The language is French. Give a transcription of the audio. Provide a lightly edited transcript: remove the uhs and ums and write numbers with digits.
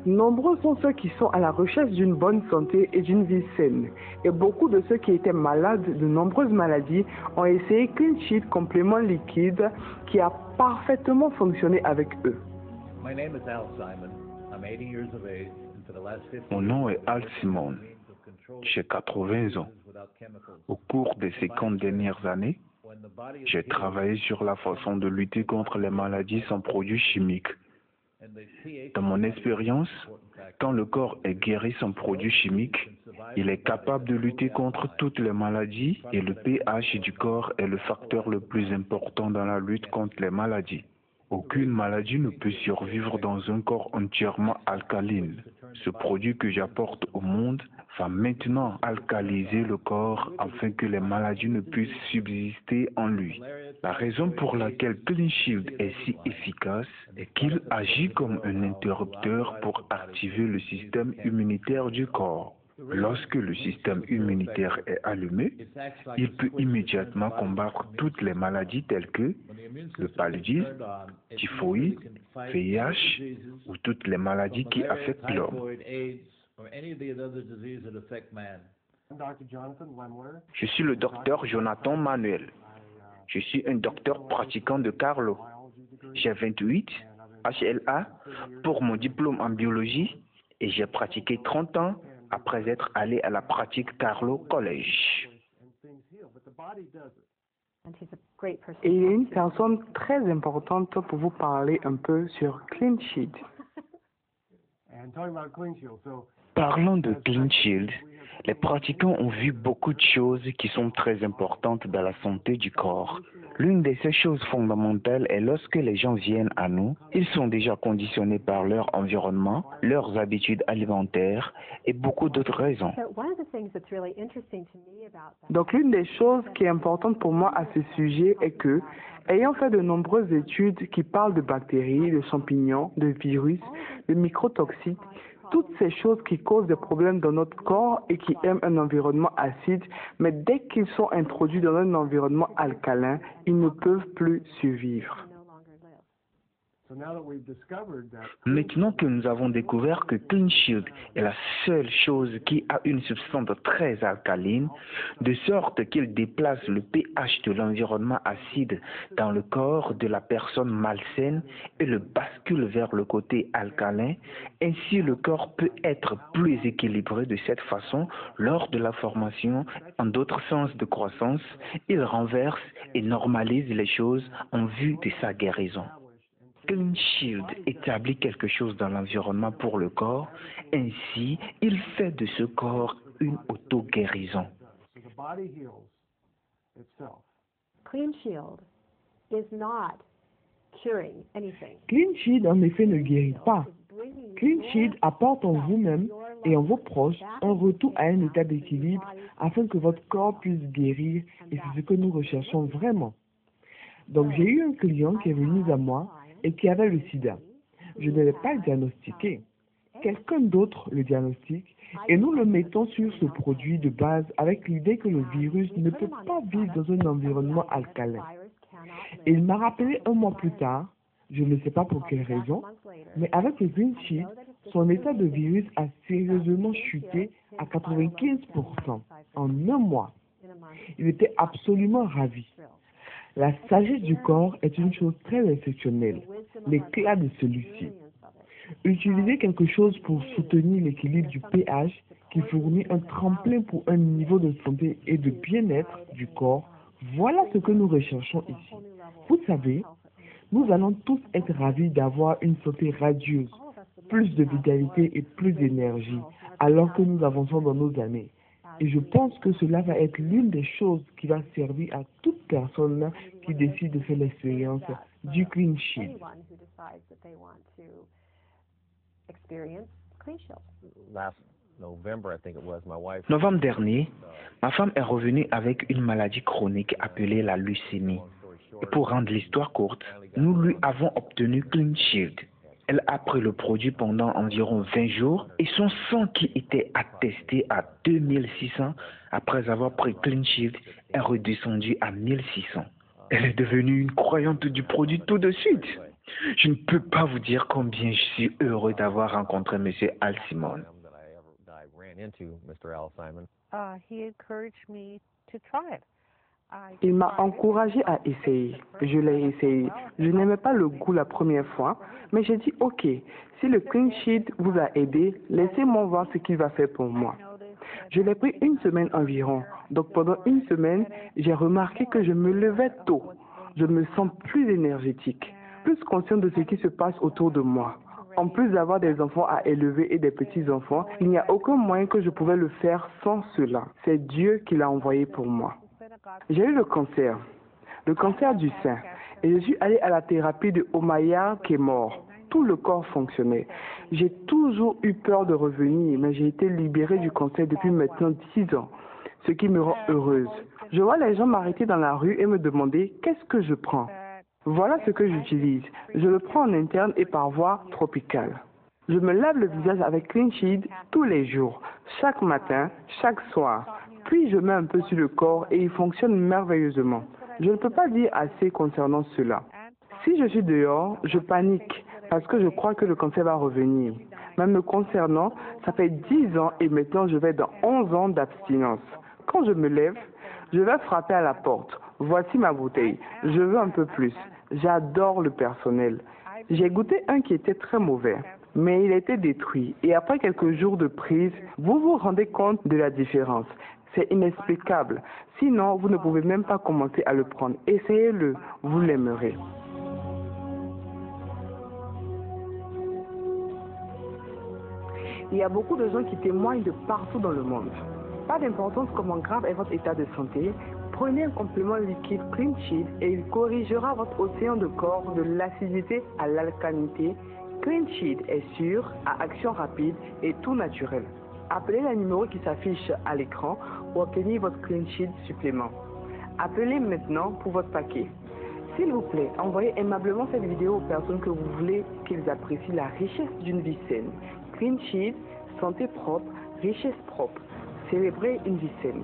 Nombreux sont ceux qui sont à la recherche d'une bonne santé et d'une vie saine. Et beaucoup de ceux qui étaient malades de nombreuses maladies ont essayé Clean Sheet complément liquide qui a parfaitement fonctionné avec eux. Mon nom est Al Simon. J'ai 80 ans. Au cours des 50 dernières années, j'ai travaillé sur la façon de lutter contre les maladies sans produits chimiques. Dans mon expérience, quand le corps est guéri sans produits chimiques, il est capable de lutter contre toutes les maladies et le pH du corps est le facteur le plus important dans la lutte contre les maladies. Aucune maladie ne peut survivre dans un corps entièrement alcaline. Ce produit que j'apporte au monde va maintenant alcaliser le corps afin que les maladies ne puissent subsister en lui. La raison pour laquelle Clean Shield est si efficace est qu'il agit comme un interrupteur pour activer le système immunitaire du corps. Lorsque le système immunitaire est allumé, il peut immédiatement combattre toutes les maladies telles que le paludisme, typhoïde, VIH ou toutes les maladies qui affectent l'homme. Je suis le docteur Jonathan Manuel. Je suis un docteur pratiquant de Carlo. J'ai 28 HLA pour mon diplôme en biologie et j'ai pratiqué 30 ans après être allé à la pratique Carlo College. Et il y a une personne très importante pour vous parler un peu sur Clean Sheet. Parlant de Clean Shield, les pratiquants ont vu beaucoup de choses qui sont très importantes dans la santé du corps. L'une de ces choses fondamentales est lorsque les gens viennent à nous, ils sont déjà conditionnés par leur environnement, leurs habitudes alimentaires et beaucoup d'autres raisons. Donc l'une des choses qui est importante pour moi à ce sujet est que, ayant fait de nombreuses études qui parlent de bactéries, de champignons, de virus, de microtoxiques, toutes ces choses qui causent des problèmes dans notre corps et qui aiment un environnement acide, mais dès qu'ils sont introduits dans un environnement alcalin, ils ne peuvent plus survivre. Maintenant que nous avons découvert que Clean Shield est la seule chose qui a une substance très alcaline, de sorte qu'il déplace le pH de l'environnement acide dans le corps de la personne malsaine et le bascule vers le côté alcalin, ainsi le corps peut être plus équilibré de cette façon lors de la formation, en d'autres sens de croissance, il renverse et normalise les choses en vue de sa guérison. Clean Shield établit quelque chose dans l'environnement pour le corps, ainsi il fait de ce corps une auto-guérison. Clean Shield is not curing anything. Clean Sheet en effet ne guérit pas. Clean Sheet apporte en vous-même et en vos proches un retour à un état d'équilibre afin que votre corps puisse guérir et c'est ce que nous recherchons vraiment. Donc j'ai eu un client qui est venu à moi et qui avait le sida. Je ne l'ai pas diagnostiqué. Quelqu'un d'autre le diagnostique et nous le mettons sur ce produit de base avec l'idée que le virus ne peut pas vivre dans un environnement alcalin. Et il m'a rappelé un mois plus tard, je ne sais pas pour quelle raison, mais avec le Clean Sheet, son état de virus a sérieusement chuté à 95% en un mois. Il était absolument ravi. La sagesse du corps est une chose très exceptionnelle, l'éclat de celui-ci. Utilisez quelque chose pour soutenir l'équilibre du pH qui fournit un tremplin pour un niveau de santé et de bien-être du corps. Voilà ce que nous recherchons ici. Vous savez, nous allons tous être ravis d'avoir une santé radieuse, plus de vitalité et plus d'énergie, alors que nous avançons dans nos années. Et je pense que cela va être l'une des choses qui va servir à toute personne qui décide de faire l'expérience du Clean Sheet. Novembre dernier, ma femme est revenue avec une maladie chronique appelée la leucémie. Et pour rendre l'histoire courte, nous lui avons obtenu Clean Shield. Elle a pris le produit pendant environ 20 jours et son sang qui était attesté à 2600 après avoir pris Clean Shield est redescendu à 1600. Elle est devenue une croyante du produit tout de suite. Je ne peux pas vous dire combien je suis heureux d'avoir rencontré M. Al Simon. Il m'a encouragé à essayer. Je l'ai essayé. Je n'aimais pas le goût la première fois, mais j'ai dit ok, si le clean sheet vous a aidé, laissez-moi voir ce qu'il va faire pour moi. Je l'ai pris une semaine environ. Donc pendant une semaine, j'ai remarqué que je me levais tôt. Je me sens plus énergétique, plus consciente de ce qui se passe autour de moi. En plus d'avoir des enfants à élever et des petits-enfants, il n'y a aucun moyen que je pouvais le faire sans cela. C'est Dieu qui l'a envoyé pour moi. J'ai eu le cancer du sein, et je suis allée à la thérapie de Omaya qui est mort. Tout le corps fonctionnait. J'ai toujours eu peur de revenir, mais j'ai été libérée du cancer depuis maintenant 10 ans, ce qui me rend heureuse. Je vois les gens m'arrêter dans la rue et me demander qu'est-ce que je prends. Voilà ce que j'utilise. Je le prends en interne et par voie tropicale. Je me lave le visage avec Clean Sheet tous les jours, chaque matin, chaque soir. Puis je mets un peu sur le corps et il fonctionne merveilleusement. Je ne peux pas dire assez concernant cela. Si je suis dehors, je panique parce que je crois que le cancer va revenir. Même me concernant, ça fait 10 ans et maintenant je vais dans 11 ans d'abstinence. Quand je me lève, je vais frapper à la porte. Voici ma bouteille. Je veux un peu plus. J'adore le personnel. J'ai goûté un qui était très mauvais, mais il a été détruit. Et après quelques jours de prise, vous vous rendez compte de la différence. C'est inexplicable. Sinon, vous ne pouvez même pas commencer à le prendre. Essayez-le, vous l'aimerez. Il y a beaucoup de gens qui témoignent de partout dans le monde. Pas d'importance comment grave est votre état de santé, prenez un complément liquide Clean Sheet et il corrigera votre océan de corps de l'acidité à l'alcalinité. Clean Sheet est sûr, à action rapide et tout naturel. Appelez le numéro qui s'affiche à l'écran pour obtenir votre Clean Sheet supplément. Appelez maintenant pour votre paquet. S'il vous plaît, envoyez aimablement cette vidéo aux personnes que vous voulez qu'ils apprécient la richesse d'une vie saine. Clean Sheet, santé propre, richesse propre. Célébrez une vie saine.